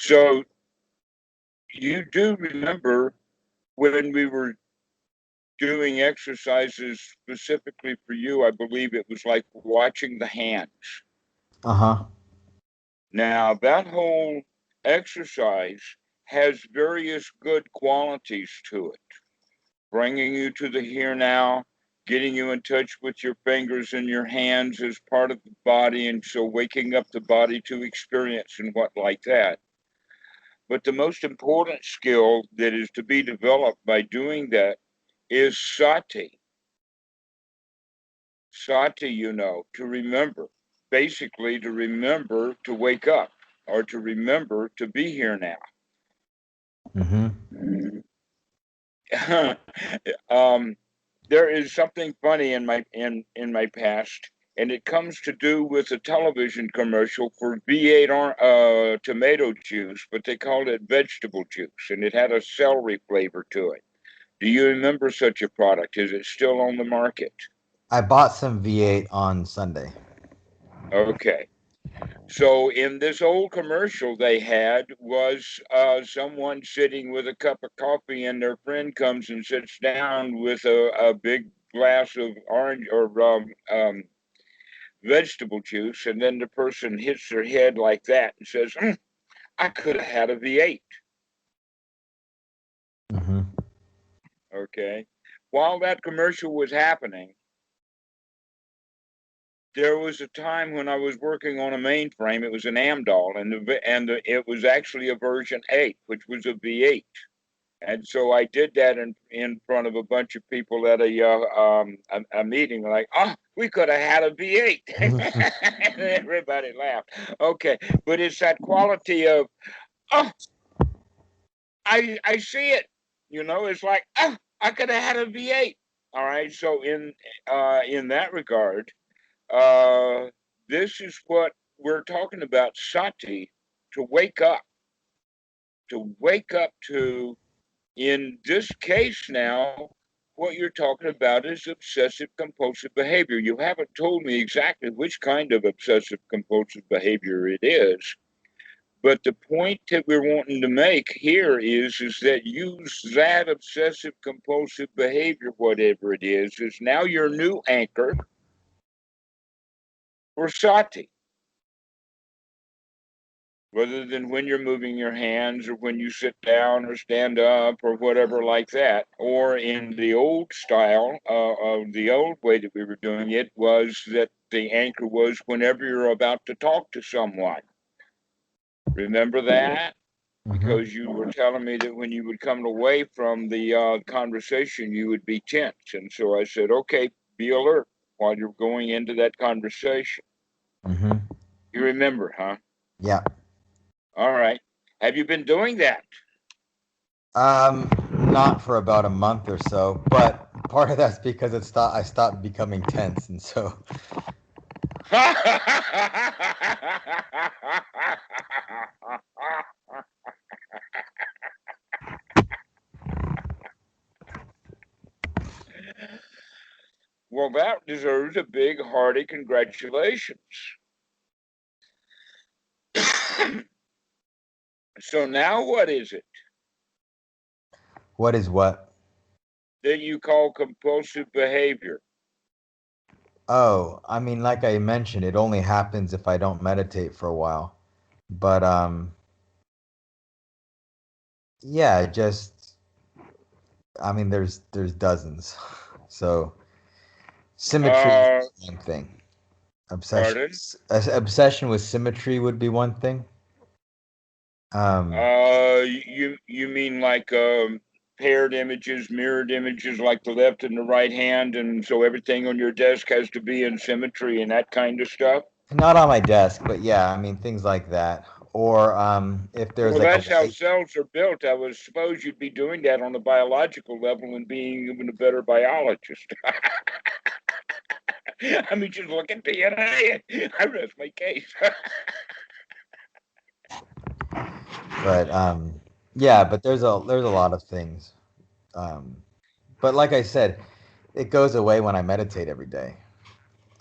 So you do remember when we were doing exercises specifically for you, I believe it was like watching the hands. Uh-huh. Now, that whole exercise has various good qualities to it, bringing you to the here now, getting you in touch with your fingers and your hands as part of the body, and so waking up the body to experience and what like that. But the most important skill that is to be developed by doing that is sati. Sati, to remember. Basically, to remember to wake up or to remember to be here now. Mm-hmm. um, there is something funny in my past, and it comes to do with a television commercial for V8 tomato juice, but they called it vegetable juice, and it had a celery flavor to it. Do you remember such a product? Is it still on the market? I bought some V8 on Sunday. Okay. So in this old commercial they had was someone sitting with a cup of coffee, and their friend comes and sits down with a big glass of orange or vegetable juice, and then the person hits their head like that and says, I could have had a V8. Mm-hmm. Okay. While that commercial was happening, there was a time when I was working on a mainframe. It was an Amdahl, it was actually a version 8, which was a V8. And so I did that in front of a bunch of people at a meeting. Like, oh, we could have had a V8. And everybody laughed. Okay, but it's that quality of, oh, I see it. It's like, oh, I could have had a V8. All right. So in that regard, uh, this is what we're talking about, sati, to wake up, to, in this case now, what you're talking about is obsessive compulsive behavior. You haven't told me exactly which kind of obsessive compulsive behavior it is, but the point that we're wanting to make here is that use that obsessive compulsive behavior, whatever it is now your new anchor for sati, rather than when you're moving your hands or when you sit down or stand up or whatever like that. Or in the old style, of the old way that we were doing it, was that the anchor was whenever you're about to talk to someone. Remember that? Mm-hmm. Because you were telling me that when you would come away from the conversation, you would be tense. And so I said, okay, be alert while you're going into that conversation. Mm-hmm. You remember, huh? Yeah. All right. Have you been doing that? Not for about a month or so, but part of that's because I stopped becoming tense, and so Well, that deserves a big, hearty congratulations. So now what is it what is what? that you call compulsive behavior? Oh, I mean, like I mentioned, it only happens if I don't meditate for a while. But yeah, just I mean, there's dozens. So symmetry is Uh, one thing. Obsession, Pardon? obsession with symmetry would be one thing. Um, You mean like paired images, mirrored images, like the left and the right hand, and so everything on your desk has to be in symmetry and that kind of stuff? Not on my desk, but yeah, I mean things like that. Or if there's Well, like a that's how white, cells are built. I would suppose you'd be doing that on a biological level and being even a better biologist. I mean, just look at DNA. I rest my case. but yeah, but there's a lot of things. Um, but like I said, it goes away when I meditate every day.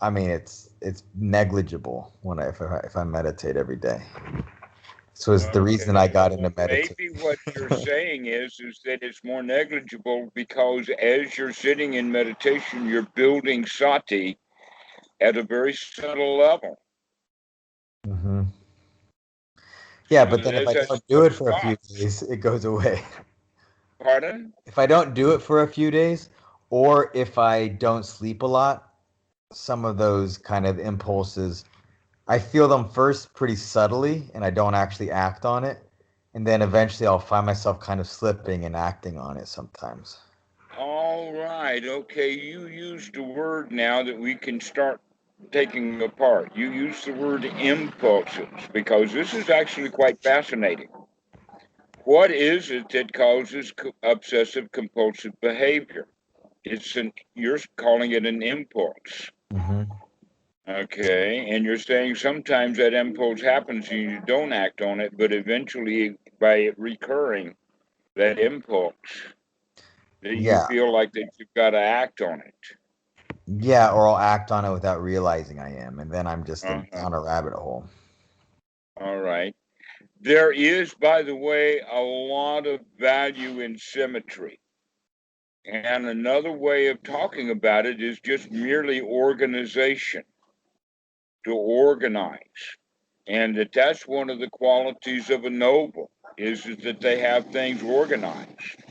I mean, it's negligible when if I meditate every day. So it's the reason I got Well, into meditation. maybe what you're saying is that it's more negligible because as you're sitting in meditation, you're building sati at a very subtle level. Hmm. Yeah, So but then if there's I that don't do it subtle for a few thoughts. days, it goes away. Pardon? If I don't do it for a few days, or if I don't sleep a lot, some of those kind of impulses, I feel them first pretty subtly and I don't actually act on it. And then eventually I'll find myself kind of slipping and acting on it sometimes. All right. Okay. You used a word now that we can start taking apart. You used the word impulses because this is actually quite fascinating. What is it that causes obsessive compulsive behavior? You're calling it an impulse. Hmm. Okay. And you're saying sometimes that impulse happens and you don't act on it, but eventually by it recurring, that impulse, that you Yeah. feel like that you've got to act on it. Yeah, or I'll act on it without realizing I am. And then I'm just Uh-huh. down a rabbit hole. All right. There is, by the way, a lot of value in symmetry. And another way of talking about it is just merely organization, to organize. And that's one of the qualities of a noble, is that they have things organized.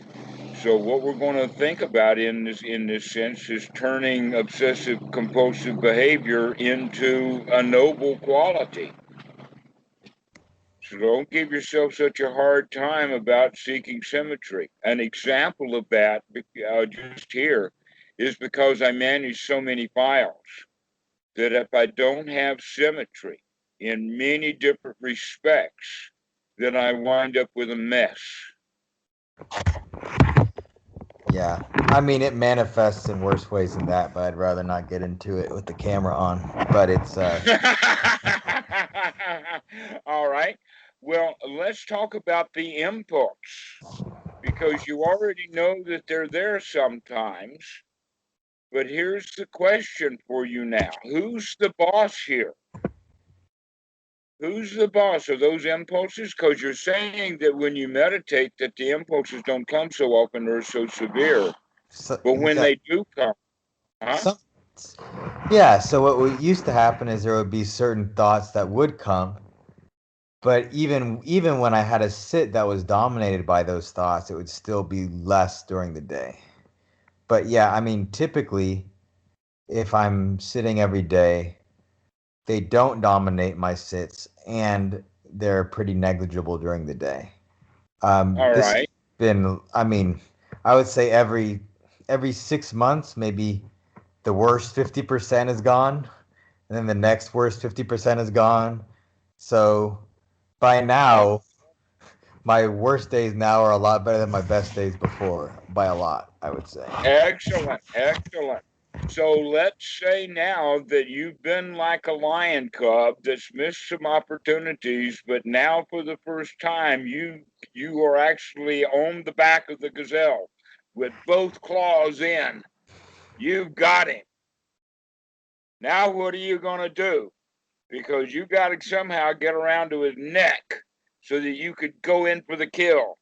So what we're going to think about in this sense is turning obsessive compulsive behavior into a noble quality. So don't give yourself such a hard time about seeking symmetry. An example of that, just here, is because I manage so many files that if I don't have symmetry in many different respects, then I wind up with a mess. Yeah. I mean, it manifests in worse ways than that, but I'd rather not get into it with the camera on. But it's All right. Well, let's talk about the impulse because you already know that they're there sometimes. But here's the question for you now. Who's the boss here? Who's the boss of those impulses? Because you're saying that when you meditate that the impulses don't come so often or so severe. so, But when yeah. they do come, huh? Some, yeah, so what used to happen is there would be certain thoughts that would come, but even when I had a sit that was dominated by those thoughts, it would still be less during the day. But yeah, I mean, typically, if I'm sitting every day, they don't dominate my sits and they're pretty negligible during the day. All This has right. been, I mean, I would say every 6 months, maybe the worst 50% is gone, and then the next worst 50% is gone. So by Oh, now, my worst days now are a lot better than my best days before by a lot, I would say. excellent. Excellent. So let's say now that you've been like a lion cub that's missed some opportunities, but now for the first time you are actually on the back of the gazelle with both claws in. You've got him. Now what are you going to do? Because you got to somehow get around to his neck so that you could go in for the kill.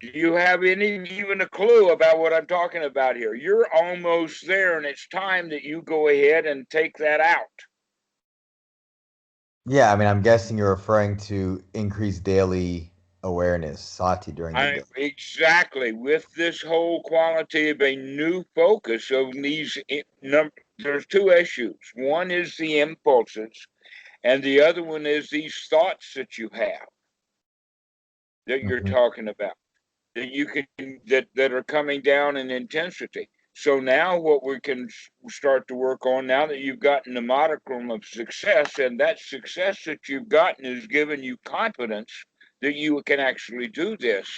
Do you have even a clue about what I'm talking about here? You're almost there, and it's time that you go ahead and take that out. Yeah, I mean, I'm guessing you're referring to increased daily awareness, sati during the day. Exactly with this whole quality of a new focus of these there's two issues. One is the impulses, and the other one is these thoughts that you have that you're Hmm. talking about. That you can that are coming down in intensity. So now what we can start to work on now that you've gotten the modicum of success, and that success that you've gotten has given you confidence that you can actually do this.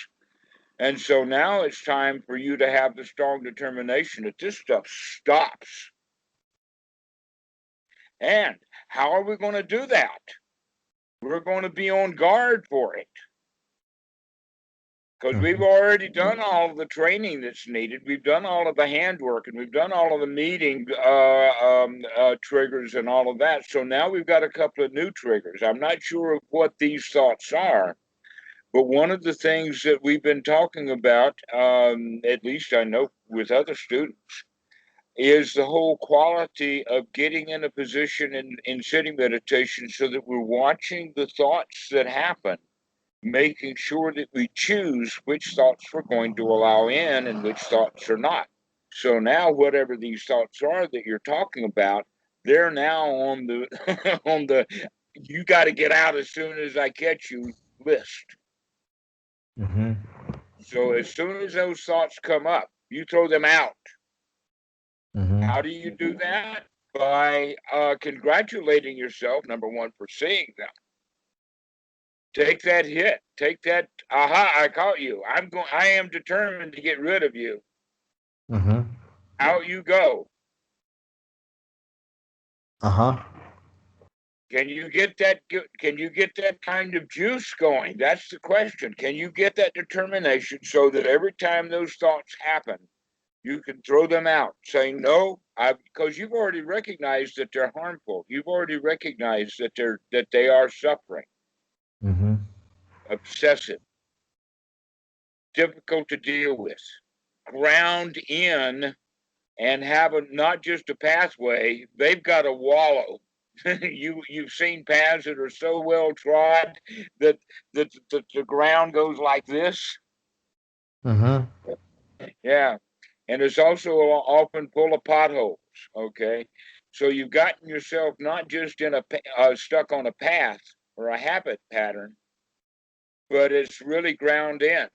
And so now it's time for you to have the strong determination that this stuff stops. And how are we going to do that? We're going to be on guard for it. because we've already done all of the training that's needed. We've done all of the handwork, and we've done all of the meeting triggers and all of that. So now we've got a couple of new triggers. I'm not sure of what these thoughts are, but one of the things that we've been talking about, at least I know with other students, is the whole quality of getting in a position in sitting meditation so that we're watching the thoughts that happen, making sure that we choose which thoughts we're going to allow in and which thoughts are not. So now, whatever these thoughts are that you're talking about, they're now on the on the you got to get out as soon as I catch you list. Mm-hmm. So as soon as those thoughts come up, you throw them out. Mm-hmm. How do you do that? By congratulating yourself, number one, for seeing them. Take that hit. Take that. Aha! I caught you. I am determined to get rid of you. Mm-hmm. Out you go. Uh-huh. Can you get that? Can you get that kind of juice going? That's the question. Can you get that determination so that every time those thoughts happen, you can throw them out, saying no, because you've already recognized that they're harmful. You've already recognized that they are suffering, Mm-hmm. obsessive, difficult to deal with, ground in, and have not just a pathway. They've got to wallow. You've seen paths that are so well trod that the ground goes like this. Mm-hmm. Yeah, and it's also often full of potholes. Okay, so you've gotten yourself not just in stuck on a path or a habit pattern, but it's really ground in.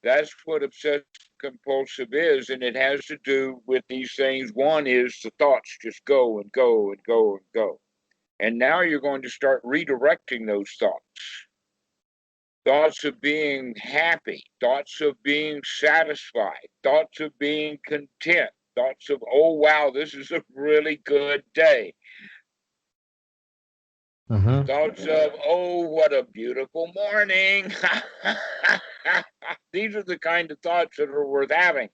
That's what obsessive compulsive is, and it has to do with these things. One is the thoughts just go and go and go and go, and now you're going to start redirecting those thoughts. Thoughts of being happy, thoughts of being satisfied, thoughts of being content, thoughts of, oh, wow, this is a really good day. Mm-hmm. Thoughts of, oh, what a beautiful morning. These are the kind of thoughts that are worth having.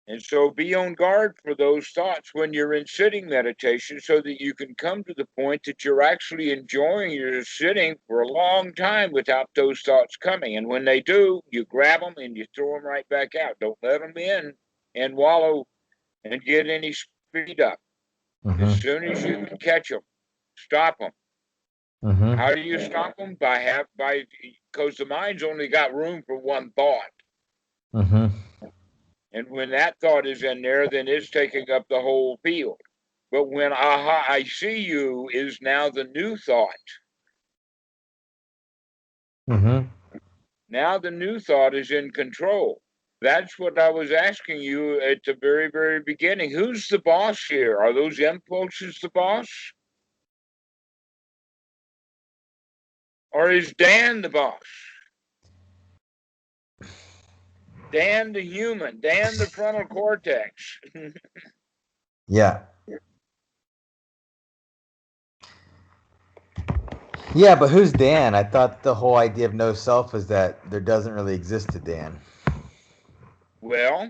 And so be on guard for those thoughts when you're in sitting meditation so that you can come to the point that you're actually enjoying your sitting for a long time without those thoughts coming. And when they do, you grab them and you throw them right back out. Don't let them in and wallow and get any speed up. As Mm-hmm. soon as you can catch them, stop them. Mm-hmm. How do you stop them? Because the mind's only got room for one thought. Mm-hmm. And when that thought is in there, then it's taking up the whole field. But when aha, I see you is now the new thought. Mm-hmm. Now the new thought is in control. That's what I was asking you at the very, very beginning. Who's the boss here? Are those impulses the boss? Or is Dan the boss? Dan the human, Dan the frontal cortex. Yeah. Yeah, but who's Dan? I thought the whole idea of no self is that there doesn't really exist a Dan. Well,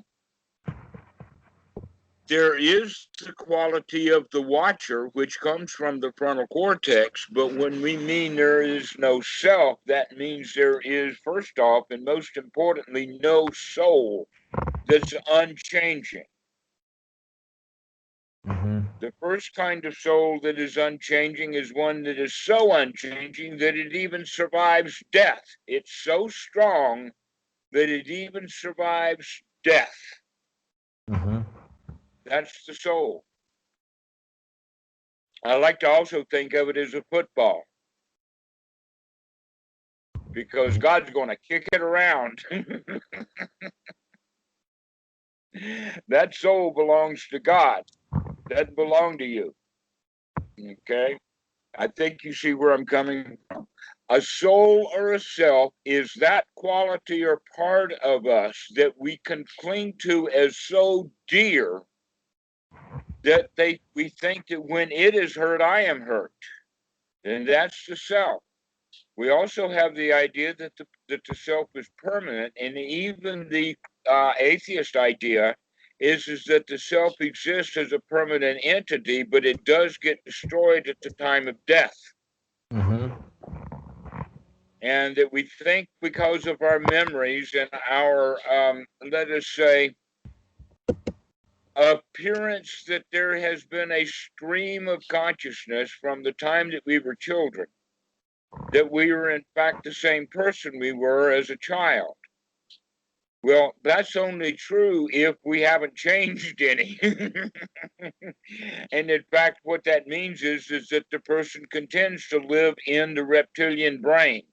there is the quality of the watcher, which comes from the frontal cortex. But when we mean there is no self, that means there is, first off, and most importantly, no soul that's unchanging. Mm-hmm. The first kind of soul that is unchanging is one that is so unchanging that it even survives death. It's so strong that it even survives death. Mm-hmm. That's the soul. I like to also think of it as a football because God's going to kick it around. That soul belongs to God. Doesn't belong to you. Okay? I think you see where I'm coming from. A soul or a self is that quality or part of us that we can cling to as so dear that we think that when it is hurt, I am hurt. And that's the self. We also have the idea that the self is permanent, and even the atheist idea is that the self exists as a permanent entity, but it does get destroyed at the time of death. Mm-hmm. And that we think because of our memories and our, let us say, appearance that there has been a stream of consciousness from the time that we were children, that we are in fact the same person we were as a child. Well, that's only true if we haven't changed any. And in fact, what that means is that the person continues to live in the reptilian brain.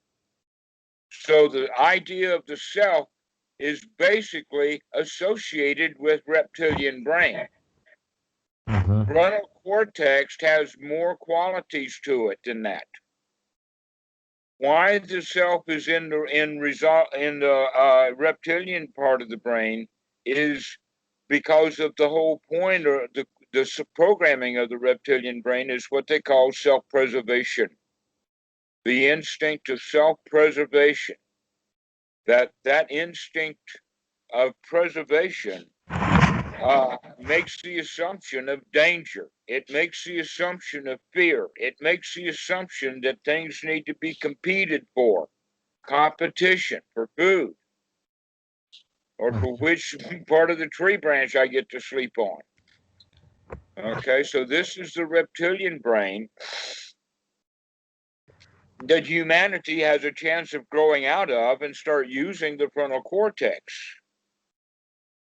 So the idea of the self is basically associated with reptilian brain. Mm-hmm. Frontal cortex has more qualities to it than that. Why the self is in the reptilian part of the brain is because of the whole point, or the programming of the reptilian brain is what they call self-preservation, the instinct of self-preservation. That instinct of preservation makes the assumption of danger. It makes the assumption of fear. It makes the assumption that things need to be competed for, competition for food, or for which part of the tree branch I get to sleep on. Okay, so this is the reptilian brain that humanity has a chance of growing out of and start using the frontal cortex.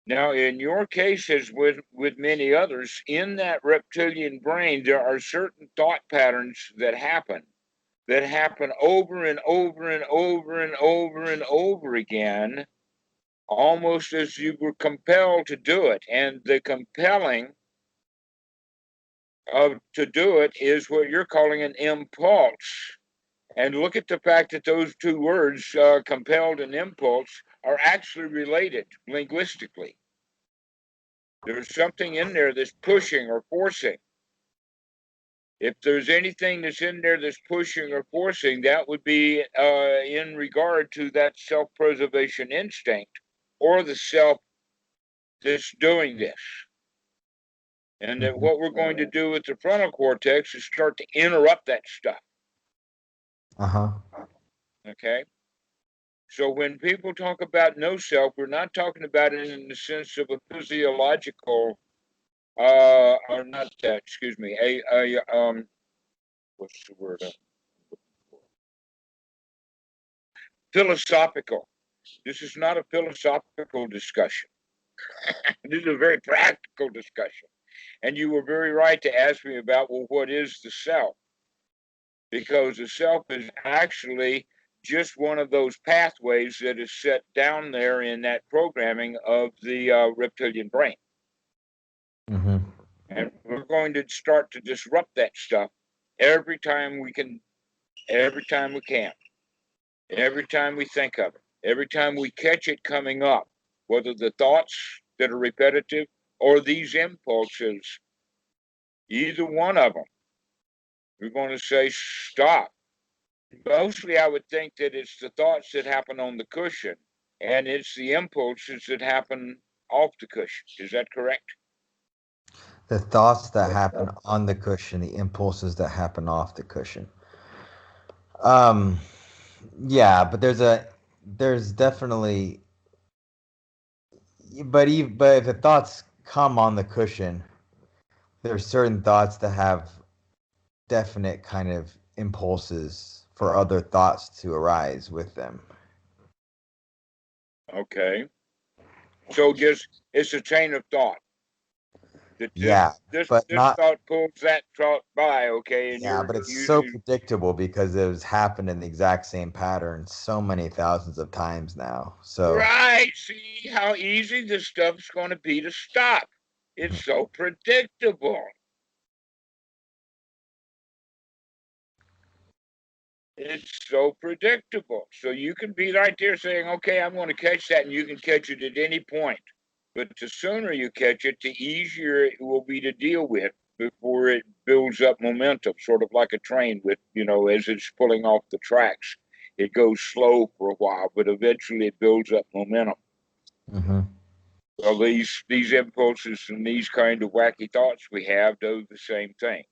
Now, in your case, as with many others, in that reptilian brain, there are certain thought patterns that happen over and over and over and over and over again, almost as you were compelled to do it. And the compelling of to do it is what you're calling an impulse. And look at the fact that those two words, compelled and impulse, are actually related linguistically. There's something in there that's pushing or forcing. If there's anything that's in there that's pushing or forcing, that would be in regard to that self-preservation instinct, or the self that's doing this. And that what we're going to do with the frontal cortex is start to interrupt that stuff. Uh-huh. Okay? So when people talk about no self, we're not talking about it in the sense of a physiological, or not that, excuse me, what's the word? Philosophical. This is not a philosophical discussion. This is a very practical discussion. And you were very right to ask me about, well, what is the self? Because the self is actually just one of those pathways that is set down there in that programming of the reptilian brain. Mm-hmm. And we're going to start to disrupt that stuff every time we can, every time we can, every time we think of it, every time we catch it coming up, whether the thoughts that are repetitive or these impulses, either one of them, we're going to say, stop. Mostly, I would think that it's the thoughts that happen on the cushion, and it's the impulses that happen off the cushion. Is that correct? The thoughts that happen on the cushion, the impulses that happen off the cushion. Um, yeah, but there's definitely, but if the thoughts come on the cushion, there's certain thoughts that have definite kind of impulses for other thoughts to arise with them. Okay. So just it's a chain of thought. That Yeah, but this not, thought pulls that thought by, okay, and yeah, you're but it's so using predictable because it has happened in the exact same pattern so many thousands of times now. So, right. See how easy this stuff's going to be to stop. It's so predictable. It's so predictable. So you can be right there saying, okay, I'm going to catch that, and you can catch it at any point. But the sooner you catch it, the easier it will be to deal with before it builds builds up momentum, sort of like a train with, as it's pulling off the tracks. It goes slow for a while, but eventually it builds up momentum. Mm-hmm. Well, these impulses and these kind of wacky thoughts we have do the same thing,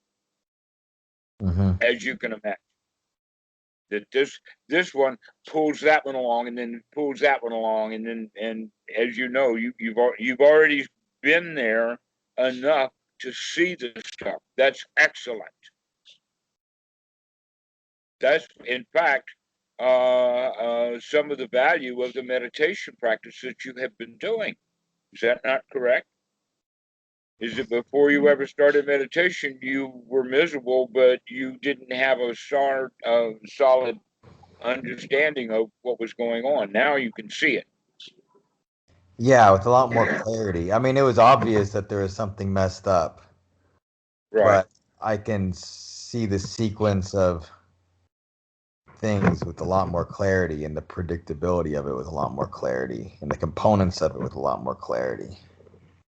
as you can imagine. That this one pulls that one along, and then pulls that one along, and as you know, you've already been there enough to see the stuff. That's excellent. That's, in fact, some of the value of the meditation practice that you have been doing. Is that not correct? Is it before you ever started meditation, you were miserable, but you didn't have a solid understanding of what was going on? Now you can see it. Yeah, with a lot more clarity. I mean, it was obvious that there was something messed up, Right. but I can see the sequence of things with a lot more clarity, and the predictability of it with a lot more clarity, and the components of it with a lot more clarity.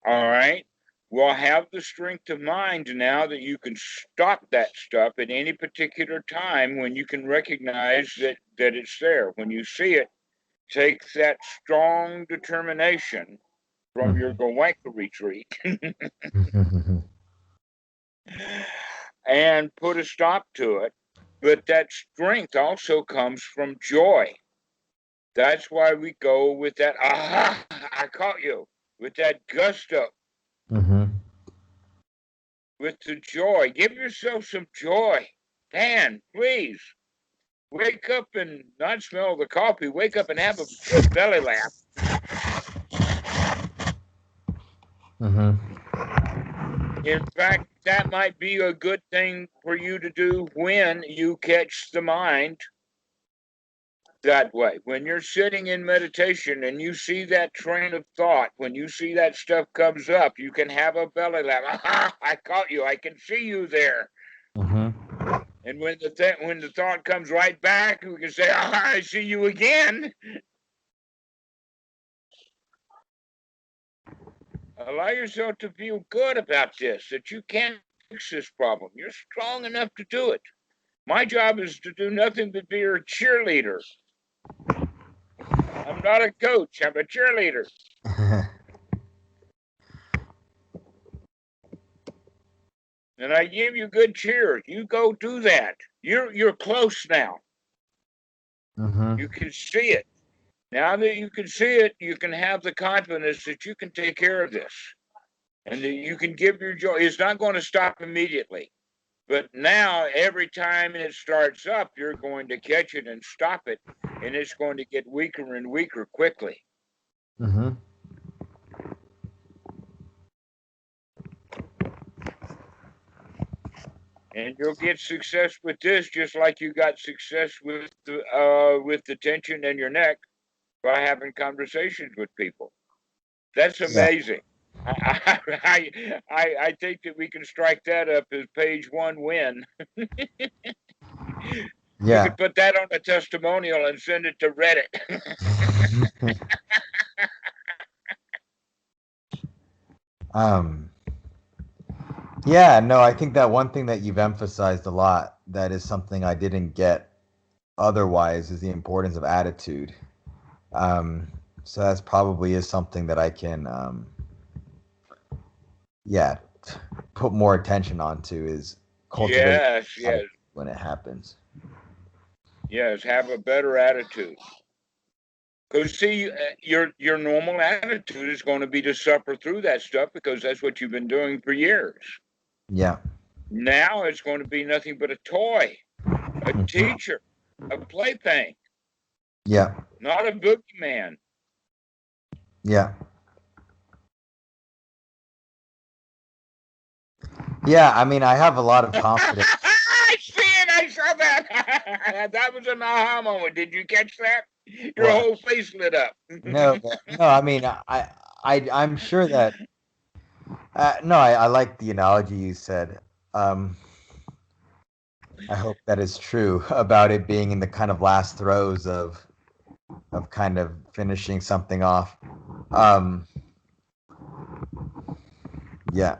All right. Well, have the strength of mind now that you can stop that stuff at any particular time when you can recognize that it's there. When you see it, take that strong determination from your Goenka retreat and put a stop to it. But that strength also comes from joy. That's why we go with that, aha, I caught you, with that gusto, with the joy. Give yourself some joy. Dan, please, wake up and not smell the coffee. Wake up and have a good belly laugh. In fact, that might be a good thing for you to do when you catch the mind that way. When you're sitting in meditation and you see that train of thought, when you see that stuff comes up, you can have a belly laugh. Aha, I caught you. I can see you there. And when the thought comes right back, we can say, aha, I see you again. Allow yourself to feel good about this, that you can fix this problem. You're strong enough to do it. My job is to do nothing but be your cheerleader. I'm not a coach, I'm a cheerleader. And I give you good cheer. You go do that. You're close now. You can see it. Now that you can see it, you can have the confidence that you can take care of this. And that you can give your joy. It's not going to stop immediately. But now, every time it starts up, you're going to catch it and stop it. And it's going to get weaker and weaker quickly. And you'll get success with this, just like you got success with the tension in your neck by having conversations with people. That's amazing. Yeah. I think that we can strike that up as page 1 win. You could put that on a testimonial and send it to Reddit. Yeah, no, I think that one thing that you've emphasized a lot, that is something I didn't get otherwise, is the importance of attitude. So that's probably is something that I can, put more attention onto, is cultivate when it happens. Yes, have a better attitude. Because see, your normal attitude is going to be to suffer through that stuff because that's what you've been doing for years. Yeah. Now it's going to be nothing but a toy, a teacher, a plaything. Yeah. Not a boogeyman. Yeah. Yeah, I mean, I have a lot of confidence. I see it. I saw that. That was an aha moment. Did you catch that? Your whole face lit up. No. I mean, I'm sure that. No, I like the analogy you said. I hope that is true about it being in the kind of last throes of kind of finishing something off. Yeah.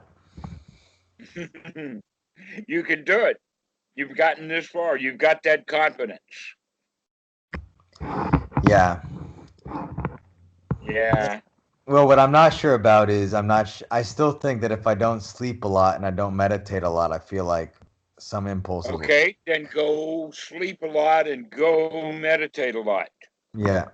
You can do it. You've gotten this far. You've got that confidence. Yeah. Yeah. Well, what I'm not sure about is I still think that if I don't sleep a lot and I don't meditate a lot, I feel like some impulses will. Okay, then go sleep a lot and go meditate a lot. Yeah.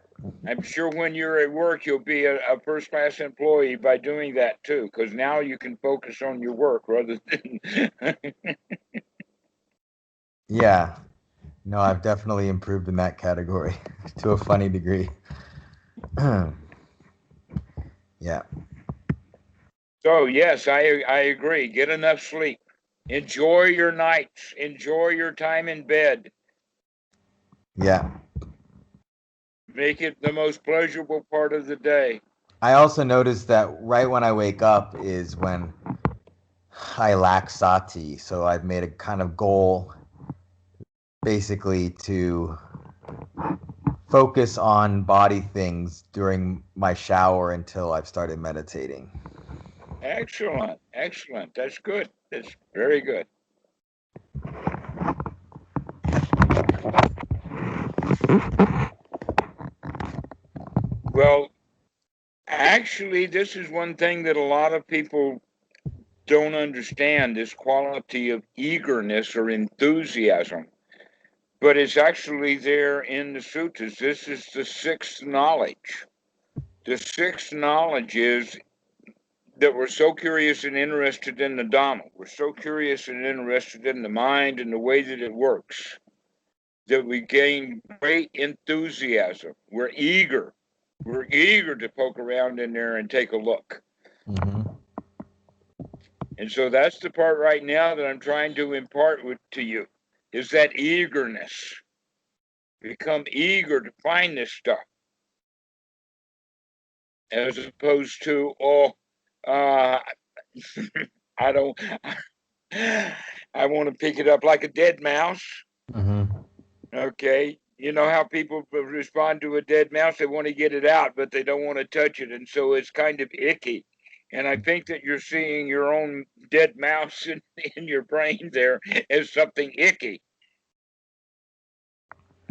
I'm sure when you're at work, you'll be a first class employee by doing that too, because now you can focus on your work rather than. Yeah. No, I've definitely improved in that category to a funny degree. Yeah. So, yes, I agree. Get enough sleep. Enjoy your nights. Enjoy your time in bed. Yeah. Make it the most pleasurable part of the day. I also noticed that right when I wake up is when I lack sati. So I've made a kind of goal basically to focus on body things during my shower until I've started meditating. Excellent. Excellent. That's good. That's very good. Well, actually, this is one thing that a lot of people don't understand, this quality of eagerness or enthusiasm. But it's actually there in the sutras. This is the sixth knowledge. The sixth knowledge is that we're so curious and interested in the Dhamma. We're so curious and interested in the mind and the way that it works that we gain great enthusiasm. We're eager. We're eager to poke around in there and take a look. Mm-hmm. And so that's the part right now that I'm trying to impart to you, is that eagerness. Become eager to find this stuff, as opposed to, uh, I don't, I want to pick it up like a dead mouse. Mm-hmm. Okay. You know how people respond to a dead mouse? They want to get it out, but they don't want to touch it. And so it's kind of icky. And I think that you're seeing your own dead mouse in your brain there as something icky.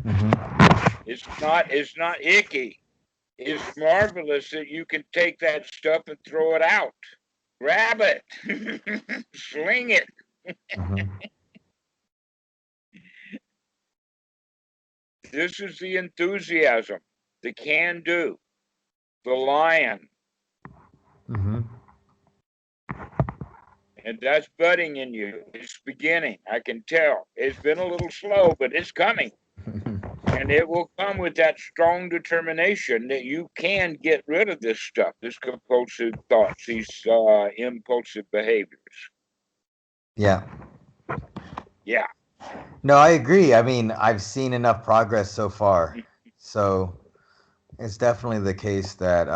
Mm-hmm. It's not icky. It's marvelous that you can take that stuff and throw it out. Grab it. Sling it. Mm-hmm. This is the enthusiasm, the can do, the lion. Mm-hmm. And that's budding in you. It's beginning. I can tell. It's been a little slow, but it's coming. And it will come with that strong determination that you can get rid of this stuff, this compulsive thoughts, these impulsive behaviors. Yeah. Yeah. No, I agree. I mean, I've seen enough progress so far. So it's definitely the case that,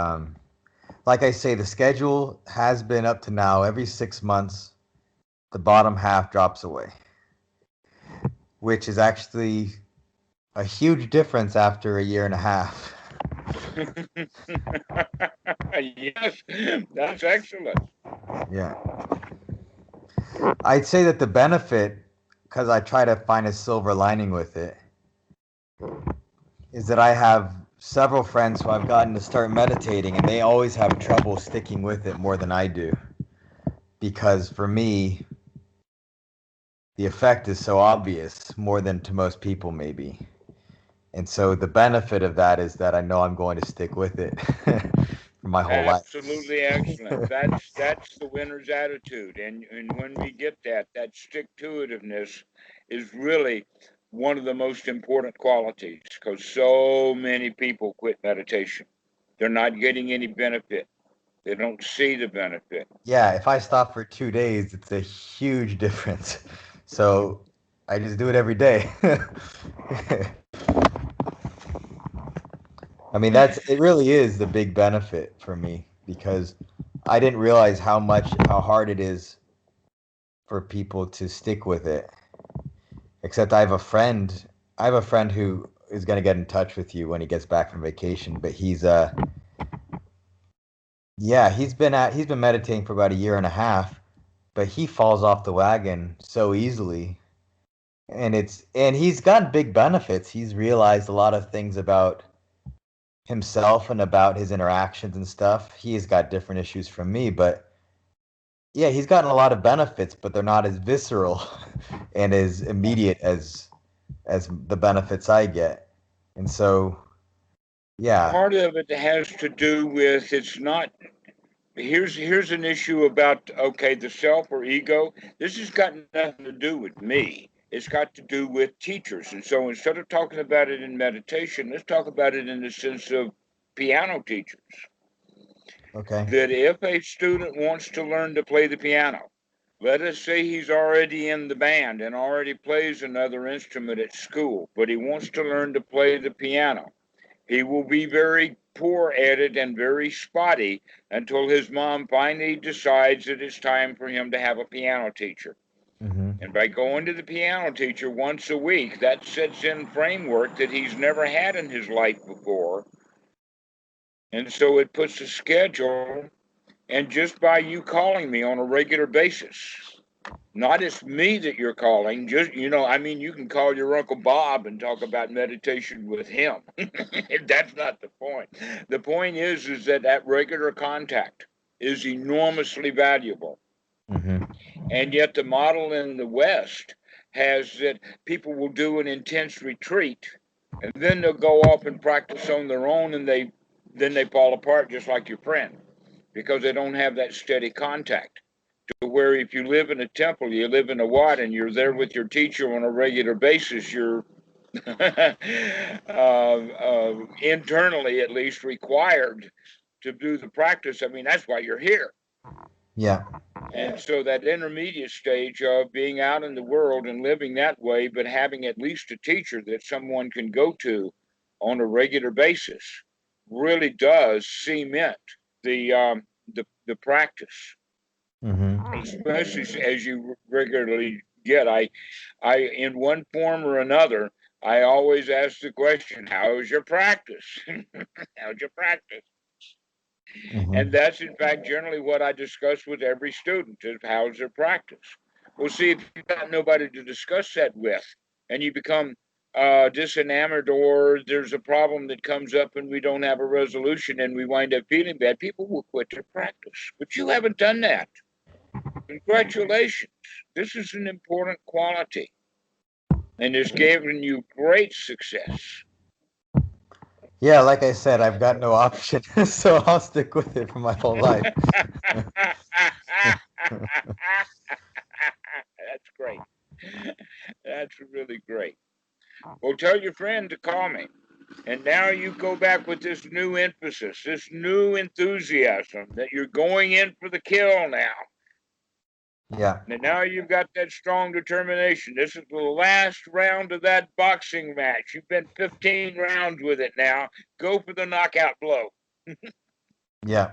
like I say, the schedule has been up to now every 6 months, the bottom half drops away, which is actually a huge difference after a year and a half. Yes, that's excellent. Yeah. I'd say that the benefit, because I try to find a silver lining with it, is that I have several friends who I've gotten to start meditating and they always have trouble sticking with it more than I do. Because for me, the effect is so obvious more than to most people, maybe. And so the benefit of that is that I know I'm going to stick with it for my whole life. Absolutely excellent. That's the winner's attitude. And when we get that stick to itiveness is really one of the most important qualities, because so many people quit meditation. They're not getting any benefit. They don't see the benefit. Yeah, if I stop for 2 days, it's a huge difference. So I just do it every day. I mean, it really is the big benefit for me because I didn't realize how hard it is for people to stick with it. Except I have a friend who is going to get in touch with you when he gets back from vacation, but he's been meditating for about a year and a half, but he falls off the wagon so easily. And he's got big benefits. He's realized a lot of things about himself and about his interactions and stuff. He's got different issues from me, but yeah, he's gotten a lot of benefits, but they're not as visceral and as immediate as the benefits I get. And so, yeah. Part of it has to do with it's not. Here's an issue about, okay, the self or ego. This has got nothing to do with me. It's got to do with teachers. And so instead of talking about it in meditation, let's talk about it in the sense of piano teachers. Okay. That if a student wants to learn to play the piano, let us say he's already in the band and already plays another instrument at school, but he wants to learn to play the piano. He will be very poor at it and very spotty until his mom finally decides that it's time for him to have a piano teacher. Mm-hmm. And by going to the piano teacher once a week, that sets in framework that he's never had in his life before. And so it puts a schedule. And just by you calling me on a regular basis, not it's me that you're calling, just, I mean, you can call your Uncle Bob and talk about meditation with him. That's not the point. The point is that regular contact is enormously valuable. Mm-hmm. And yet the model in the West has that people will do an intense retreat and then they'll go off and practice on their own, and then they fall apart just like your friend, because they don't have that steady contact. To where if you live in a temple, you live in a wat, and you're there with your teacher on a regular basis, you're internally at least required to do the practice. I mean, that's why you're here. Yeah. And so that intermediate stage of being out in the world and living that way, but having at least a teacher that someone can go to on a regular basis, really does cement the practice. Mm-hmm. Especially as you regularly get. I in one form or another, I always ask the question, "How is your practice? How's your practice?" And Mm-hmm. that's in fact generally what I discuss with every student: is how's their practice. Well, see, if you've got nobody to discuss that with, and you become disenamored, or there's a problem that comes up and we don't have a resolution and we wind up feeling bad, people will quit their practice. But you haven't done that. Congratulations. This is an important quality and it's given you great success. Yeah, like I said, I've got no option, so I'll stick with it for my whole life. That's great. That's really great. Well, tell your friend to call me. And now you go back with this new emphasis, this new enthusiasm that you're going in for the kill now. Yeah. And now you've got that strong determination. This is the last round of that boxing match. You've been 15 rounds with it now. Go for the knockout blow. Yeah.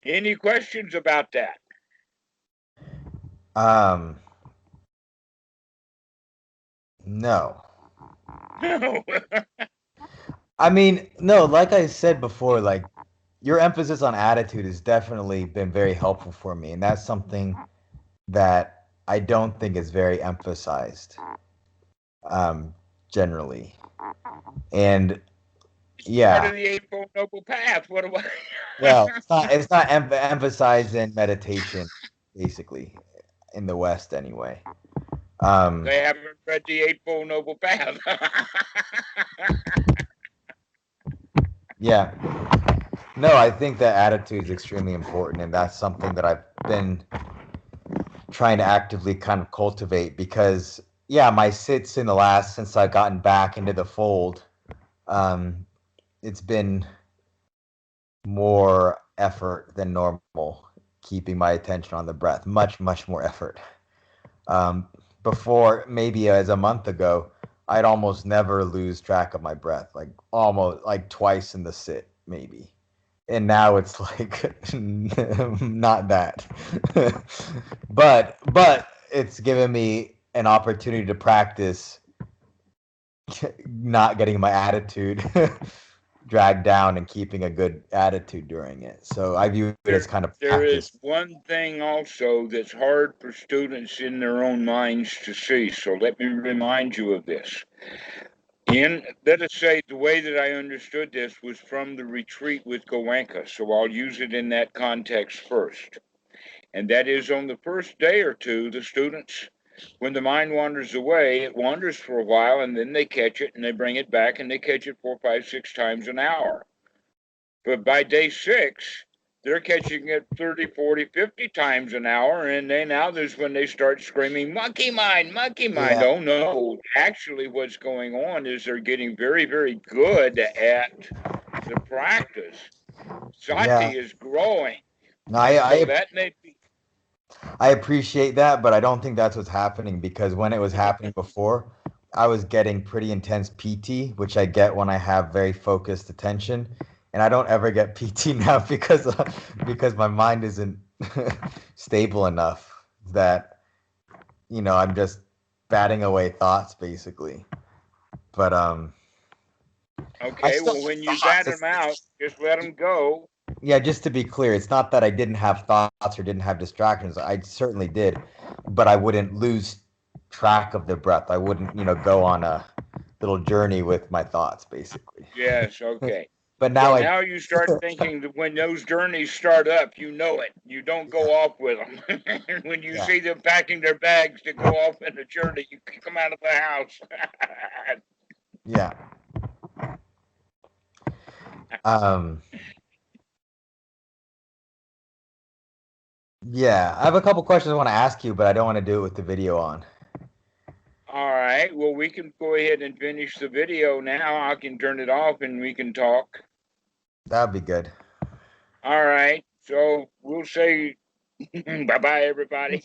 Any questions about that? No. No. I mean, no, like I said before, like your emphasis on attitude has definitely been very helpful for me, and that's something that I don't think is very emphasized um generally. And Part yeah, of the Eightfold Noble Path. What do I? well, it's not emphasized in meditation basically in the West anyway. Um They haven't read the Eightfold Noble Path. yeah. No, I think that attitude is extremely important, and that's something that I've been trying to actively kind of cultivate because yeah, my sits in the last since I've gotten back into the fold, um, it's been more effort than normal keeping my attention on the breath. Much more effort. Um, Before, maybe as a month ago, I'd almost never lose track of my breath, like almost like twice in the sit, maybe. And now it's like not that. But it's given me an opportunity to practice not getting my attitude dragged down and keeping a good attitude during it. So I view it as kind of There is practice. one thing also that's hard for students in their own minds to see. So let me remind you of this. Let us say, the way that I understood this was from the retreat with Goenka. So I'll use it in that context first. And that is, on the first day or two, the students, when the mind wanders away, it wanders for a while, and then they catch it and they bring it back, and they catch it 4, 5, 6 times an hour. But by day 6, they're catching it 30, 40, 50 times an hour, and now there's when they start screaming, monkey mind, monkey mind. Yeah, Oh no, actually what's going on is they're getting very, very good at the practice. yeah. Sati is growing. No, And so that may be, I appreciate that, but I don't think that's what's happening because when it was happening before, I was getting pretty intense PT, which I get when I have very focused attention, and I don't ever get PT now because my mind isn't stable enough that I'm just batting away thoughts basically. But I okay, still well, have when you bat thoughts. them out, just let them go. Yeah, just to be clear, it's not that I didn't have thoughts or didn't have distractions. I certainly did, but I wouldn't lose track of the breath. I wouldn't, go on a little journey with my thoughts, basically. Yes, okay. But So now I, now you start thinking that when those journeys start up, you know it. You don't go off with them. When you yeah, see them packing their bags to go off in a journey, you kick them out of the house. yeah. Um, yeah, I have a couple questions I want to ask you, but I don't want to do it with the video on. All right. Well, we can go ahead and finish the video now. I can turn it off and we can talk. That'd be good. All right. So we'll say bye bye, everybody.